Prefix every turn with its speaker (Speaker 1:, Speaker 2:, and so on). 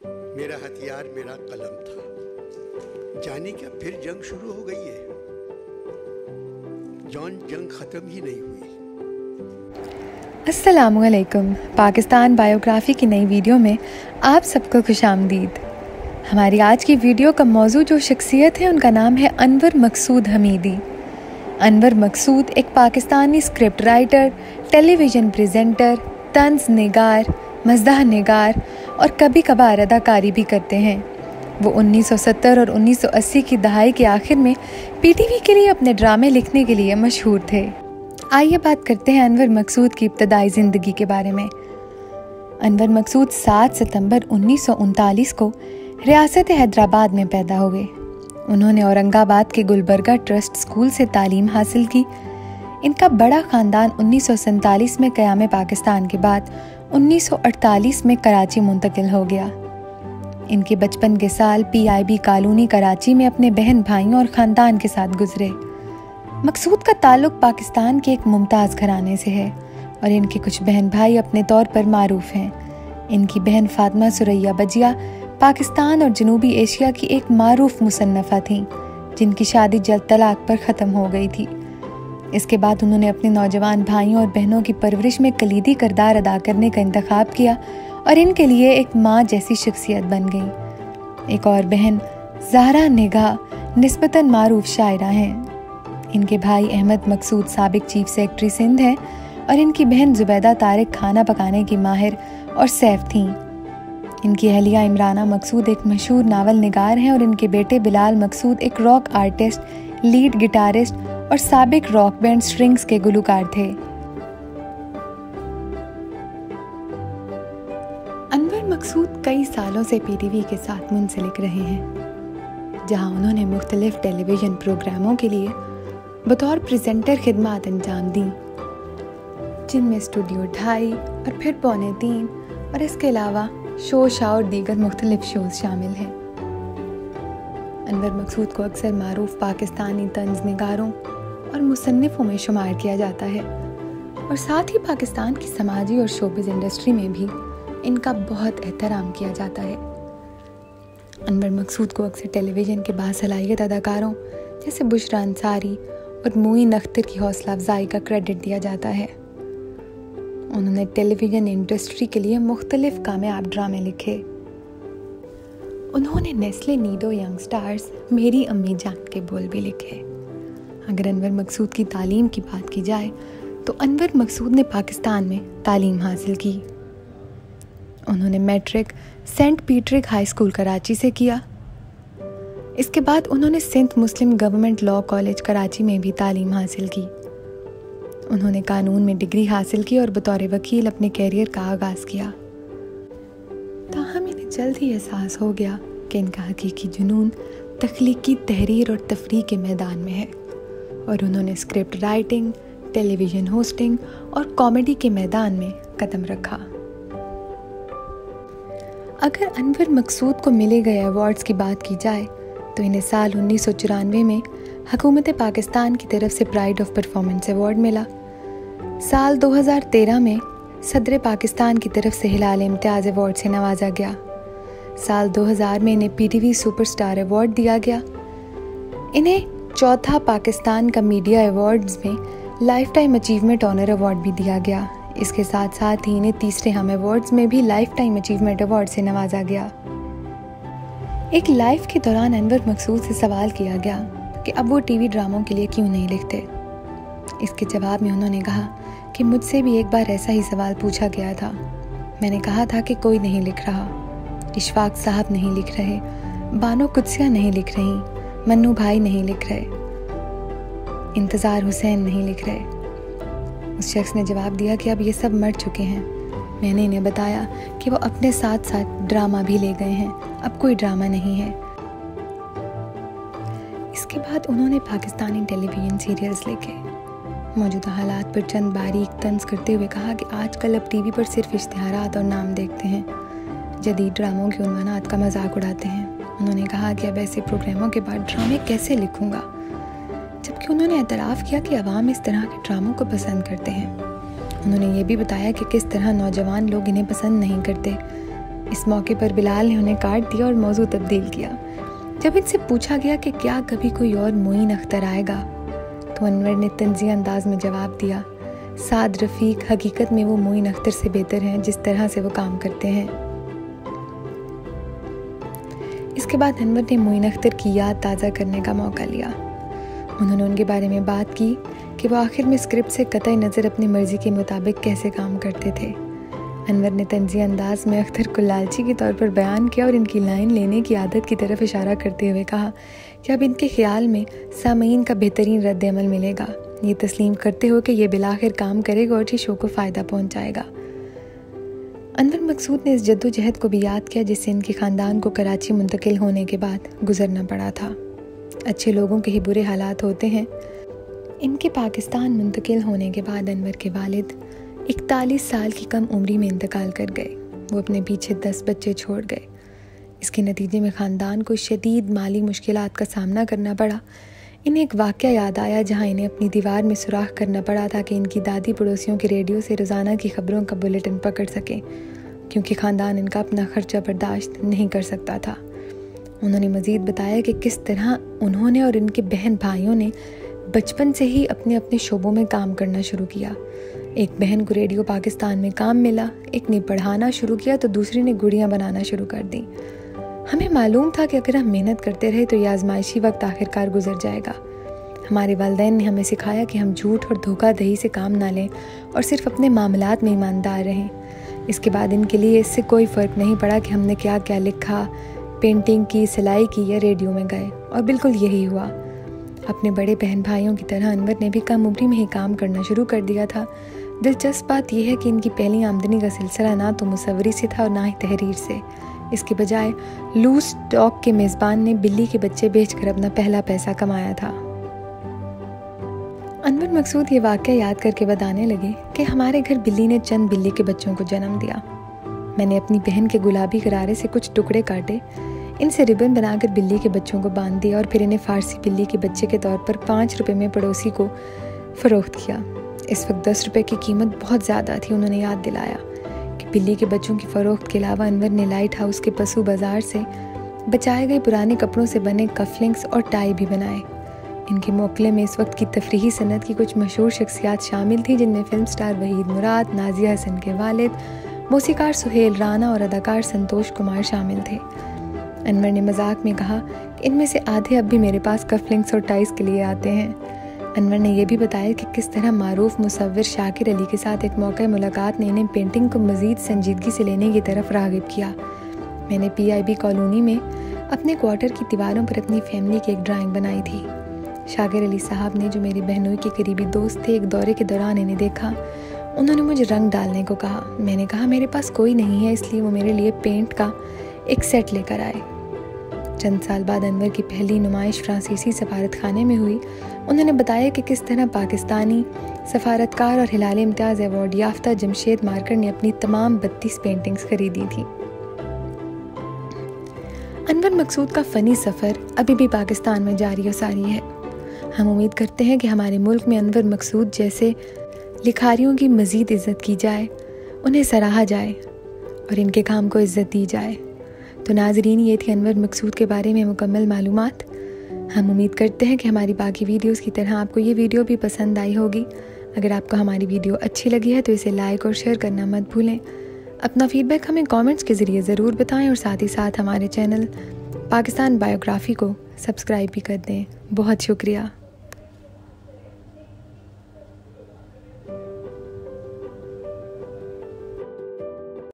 Speaker 1: मेरा हथियार मेरा कलम था। जाने क्या फिर जंग शुरू हो गई है। जंग खत्म ही नहीं हुई।
Speaker 2: अस्सलामुअलैकुम। पाकिस्तान बायोग्राफी की नई वीडियो में आप सबको खुशामदीद। हमारी आज की वीडियो का मौजू जो शख्सियत है उनका नाम है अनवर मकसूद हमीदी। अनवर मकसूद एक Pakistani script writer, television presenter, तंज निगार, मज़दाह निगार और कभी कभार अदाकारी भी करते हैं। वो 1970 और 1980 की दहाई के आखिर में पीटीवी के लिए अपने ड्रामे लिखने के लिए मशहूर थे। आइए बात करते हैं अनवर मकसूद की इब्तदाई ज़िंदगी के बारे में। अनवर मकसूद 7 सितंबर 1939 को रियासत हैदराबाद में पैदा हुए। उन्होंने औरंगाबाद के गुलबर्गा ट्रस्ट स्कूल से तालीम हासिल की। इनका बड़ा ख़ानदान 1947 में क़याम पाकिस्तान के बाद 1948 में कराची मुंतकिल हो गया। इनके बचपन के साल PIB कॉलोनी कराची में अपने बहन भाइयों और ख़ानदान के साथ गुजरे। मकसूद का ताल्लुक़ पाकिस्तान के एक मुमताज़ घराने से है और इनके कुछ बहन भाई अपने तौर पर मारूफ हैं। इनकी बहन फातिमा सुरैया बजिया पाकिस्तान और जनूबी एशिया की एक मारूफ मुसन्नफ़ा थीं, जिनकी शादी जल्द तलाक पर ख़त्म हो गई थी। इसके बाद उन्होंने अपने नौजवान भाइयों और बहनों की परवरिश में कलीदी किरदार अदा करने का इंतखाब किया और इनके लिए एक माँ जैसी शख्सियत बन गई। एक और बहन ज़हरा निगाह निस्बतन मारूफ शायरा हैं। इनके भाई अहमद मकसूद साबिक चीफ सेक्रेटरी सिंध हैं और इनकी बहन जुबैदा तारिक खाना पकाने की माहिर और सैफ थीं। इनकी अहलिया इमराना मकसूद एक मशहूर नावल निगार हैं और इनके बेटे बिलाल मकसूद एक रॉक आर्टिस्ट, लीड गिटारिस्ट और साबिक रॉक बैंड स्ट्रिंग्स के गुलकार थे। अनवर मकसूद कई सालों से पीटीवी के साथ मुंसलिक रहे हैं, जहां उन्होंने मुख्तलिफ टेलीविज़न प्रोग्रामों के लिए बतौर प्रेजेंटर खिदमत अंजाम दी, जिनमें स्टूडियो 2.5 और फिर 2.25 और इसके अलावा शो शाह और दीगर मुख्तलिफ शोज शामिल हैं। अनवर मकसूद को अक्सर मारूफ पाकिस्तानी तंज निगारों और मुसन्निफ़ों में शुमार किया जाता है और साथ ही पाकिस्तान की समाजी और शोबिज़ इंडस्ट्री में भी इनका बहुत एहतराम किया जाता है। अनवर मकसूद को अक्सर टेलीविज़न के बासलाहियत अदाकारों जैसे बुशरा अंसारी और मोइन अख्तर की हौसला अफजाई का क्रेडिट दिया जाता है। उन्होंने टेलीविज़न इंडस्ट्री के लिए मुख्तलिफ कामयाब ड्रामे लिखे। उन्होंने नेस्ले नीडो यंग स्टार्स मेरी अम्मी जान के बोल भी लिखे। अगर अनवर मकसूद की तालीम की बात की जाए तो अनवर मकसूद ने पाकिस्तान में तालीम हासिल की। उन्होंने matric Saint Patrick high school Karachi से किया। इसके बाद उन्होंने Sindh Muslim government law college Karachi में भी तालीम हासिल की। उन्होंने कानून में डिग्री हासिल की और बतौर वकील अपने कैरियर का आगाज़ किया। ताहम इन्हें जल्द ही एहसास हो गया कि इनका हकीकी जुनून तख्लीकी तहरीर और तफरीह के मैदान में है और उन्होंने स्क्रिप्ट राइटिंग, टेलीविज़न होस्टिंग और कॉमेडी के मैदान में कदम रखा। अगर अनवर मकसूद को मिले गए अवार्ड्स की बात की जाए तो इन्हें साल 1994 में हुकूमत पाकिस्तान की तरफ से प्राइड ऑफ परफॉर्मेंस अवार्ड मिला। साल 2013 में सदर पाकिस्तान की तरफ से हिलाल इम्तियाज़ अवार्ड से नवाजा गया। साल 2000 में इन्हें PTV सुपरस्टार अवार्ड दिया गया। इन्हें चौथा पाकिस्तान का मीडिया अवार्ड्स में lifetime achievement honour award भी दिया गया। इसके साथ साथ ही इन्हें तीसरे हम अवार्ड्स में भी लाइफ टाइम अचीवमेंट अवार्ड से नवाजा गया। एक लाइव के दौरान अनवर मकसूद से सवाल किया गया कि अब वो टीवी ड्रामों के लिए क्यों नहीं लिखते। इसके जवाब में उन्होंने कहा कि मुझसे भी एक बार ऐसा ही सवाल पूछा गया था। मैंने कहा था कि कोई नहीं लिख रहा, इशफाक साहब नहीं लिख रहे, बानो कुदसिया नहीं लिख रही, मन्नू भाई नहीं लिख रहे, इंतज़ार हुसैन नहीं लिख रहे। उस शख्स ने जवाब दिया कि अब ये सब मर चुके हैं। मैंने इन्हें बताया कि वो अपने साथ साथ ड्रामा भी ले गए हैं, अब कोई ड्रामा नहीं है। इसके बाद उन्होंने पाकिस्तानी टेलीविज़न सीरियल्स लिखे। मौजूदा हालात पर चंद बारीक तंज करते हुए कहा कि आजकल अब टीवी पर सिर्फ इश्तिहारात और नाम देखते हैं, जदीद ड्रामों के उन्वानात का मजाक उड़ाते हैं। उन्होंने कहा कि अब ऐसे प्रोग्रामों के बाद ड्रामे कैसे लिखूंगा, जबकि उन्होंने एतराफ़ किया कि अवाम इस तरह के ड्रामों को पसंद करते हैं। उन्होंने ये भी बताया कि किस तरह नौजवान लोग इन्हें पसंद नहीं करते। इस मौके पर बिलाल ने उन्हें काट दिया और मौजू तब्दील किया। जब इनसे पूछा गया कि क्या कभी कोई और मोइन अख्तर आएगा, तो अनवर ने तंज़िया अंदाज में जवाब दिया, साद रफ़ीक, हकीकत में वो मोइन अख्तर से बेहतर हैं जिस तरह से वो काम करते हैं। इसके बाद अनवर ने मोइन अख्तर की याद ताज़ा करने का मौका लिया। उन्होंने उनके बारे में बात की कि वो आखिर में स्क्रिप्ट से कतई नज़र अपनी मर्ज़ी के मुताबिक कैसे काम करते थे। अनवर ने तंज़िया अंदाज में अख्तर को लालची के तौर पर बयान किया और इनकी लाइन लेने की आदत की तरफ इशारा करते हुए कहा कि अब इनके ख्याल में सामीन का बेहतरीन रद्द-ए-अमल मिलेगा, ये तस्लीम करते हो कि ये बिलाखिर काम करेगा और ये शो को फ़ायदा पहुंचाएगा। अनवर मकसूद ने इस जद्दोजहद को भी याद किया जिससे इनके ख़ानदान को कराची मुंतकिल होने के बाद गुजरना पड़ा था। अच्छे लोगों के ही बुरे हालात होते हैं। इनके पाकिस्तान मुंतकिल होने के बाद अनवर के वालिद 41 साल की कम उम्री में इंतकाल कर गए। वो अपने पीछे 10 बच्चे छोड़ गए। इसके नतीजे में ख़ानदान को शदीद माली मुश्किलात का सामना करना पड़ा। इन्हें एक वाक़या याद आया जहाँ इन्हें अपनी दीवार में सुराख करना पड़ा था कि इनकी दादी पड़ोसियों के रेडियो से रोज़ाना की खबरों का बुलेटिन पकड़ सकें, क्योंकि ख़ानदान इनका अपना खर्चा बर्दाश्त नहीं कर सकता था। उन्होंने मज़ीद बताया कि किस तरह उन्होंने और इनके बहन भाइयों ने बचपन से ही अपने अपने शोबों में काम करना शुरू किया। एक बहन को रेडियो पाकिस्तान में काम मिला, एक ने पढ़ाना शुरू किया तो दूसरी ने गुड़ियाँ बनाना शुरू कर दी। हमें मालूम था कि अगर हम मेहनत करते रहे तो यह आजमाइशी वक्त आखिरकार गुजर जाएगा। हमारे वालिदैन ने हमें सिखाया कि हम झूठ और धोखाधड़ी से काम ना लें और सिर्फ अपने मामलात में ईमानदार रहें। इसके बाद इनके लिए इससे कोई फ़र्क नहीं पड़ा कि हमने क्या क्या लिखा, पेंटिंग की, सिलाई की या रेडियो में गए, और बिल्कुल यही हुआ। अपने बड़े बहन भाइयों की तरह अनवर ने भी कम उम्री में ही काम करना शुरू कर दिया था। दिलचस्प बात यह है कि इनकी पहली आमदनी का सिलसिला ना तो मुसव्वरी से था और ना ही तहरीर से। इसके बजाय लूज स्टॉक के मेज़बान ने बिल्ली के बच्चे बेचकर अपना पहला पैसा कमाया था। अनवर मकसूद ये वाक़या याद करके बताने लगे कि हमारे घर बिल्ली ने चंद बिल्ली के बच्चों को जन्म दिया। मैंने अपनी बहन के गुलाबी गरारे से कुछ टुकड़े काटे, इनसे रिबन बनाकर बिल्ली के बच्चों को बांध दिया और फिर इन्हें फ़ारसी बिल्ली के बच्चे के तौर पर 5 रुपये में पड़ोसी को फ़रोख्त किया। इस वक्त 10 रुपये की कीमत बहुत ज़्यादा थी। उन्होंने याद दिलाया कि बिल्ली के बच्चों की फ़रोख्त के अलावा अनवर ने लाइट हाउस के पशु बाज़ार से बचाए गए पुराने कपड़ों से बने कफलिंग्स और टाई भी बनाए। इनके मोकले में इस वक्त की तफरीही सनत की कुछ मशहूर शख्सियात शामिल थी, जिनमें फिल्म स्टार वहीद मुराद, नाजिया हसन के वालिद, मौसीकार सुहेल राना और अदाकार संतोष कुमार शामिल थे। अनवर ने मजाक में कहा कि इनमें से आधे अब भी मेरे पास कफलिंग्स और टाइज के लिए आते हैं। अनवर ने यह भी बताया कि किस तरह मारूफ मुसव्विर शाकिर अली के साथ एक मौके मुलाकात ने इन्हें पेंटिंग को मज़ीद संजीदगी से लेने की तरफ राग़िब किया। मैंने PIB कॉलोनी में अपने क्वार्टर की दीवारों पर अपनी फैमिली की एक ड्राइंग बनाई थी। शाकिर अली साहब ने, जो मेरी बहनोई के करीबी दोस्त थे, एक दौरे के दौरान इन्हें देखा। उन्होंने मुझे रंग डालने को कहा। मैंने कहा मेरे पास कोई नहीं है, इसलिए वो मेरे लिए पेंट का एक सेट लेकर आए। चंद साल बाद अनवर की पहली नुमाइश फ्रांसीसी सफारत खाने में हुई। उन्होंने बताया कि किस तरह पाकिस्तानी सफारतकार और हिलाल इम्तियाज़ अवार्ड याफ्ता जमशेद मार्कर ने अपनी तमाम 32 पेंटिंग्स खरीदी थी। अनवर मकसूद का फ़नी सफ़र अभी भी पाकिस्तान में जारी और सारी है। हम उम्मीद करते हैं कि हमारे मुल्क में अनवर मकसूद जैसे लिखारियों की मज़ीद इज़्ज़त की जाए, उन्हें सराहा जाए और इनके काम को इज़्ज़त दी जाए। तो नाज़रीन, ये थी अनवर मकसूद के बारे में मुकम्मल मालूमात। हम उम्मीद करते हैं कि हमारी बाकी वीडियोस की तरह आपको ये वीडियो भी पसंद आई होगी। अगर आपको हमारी वीडियो अच्छी लगी है तो इसे लाइक और शेयर करना मत भूलें। अपना फ़ीडबैक हमें कमेंट्स के ज़रिए ज़रूर बताएं और साथ ही साथ हमारे चैनल पाकिस्तान बायोग्राफ़ी को सब्सक्राइब भी कर दें। बहुत शुक्रिया।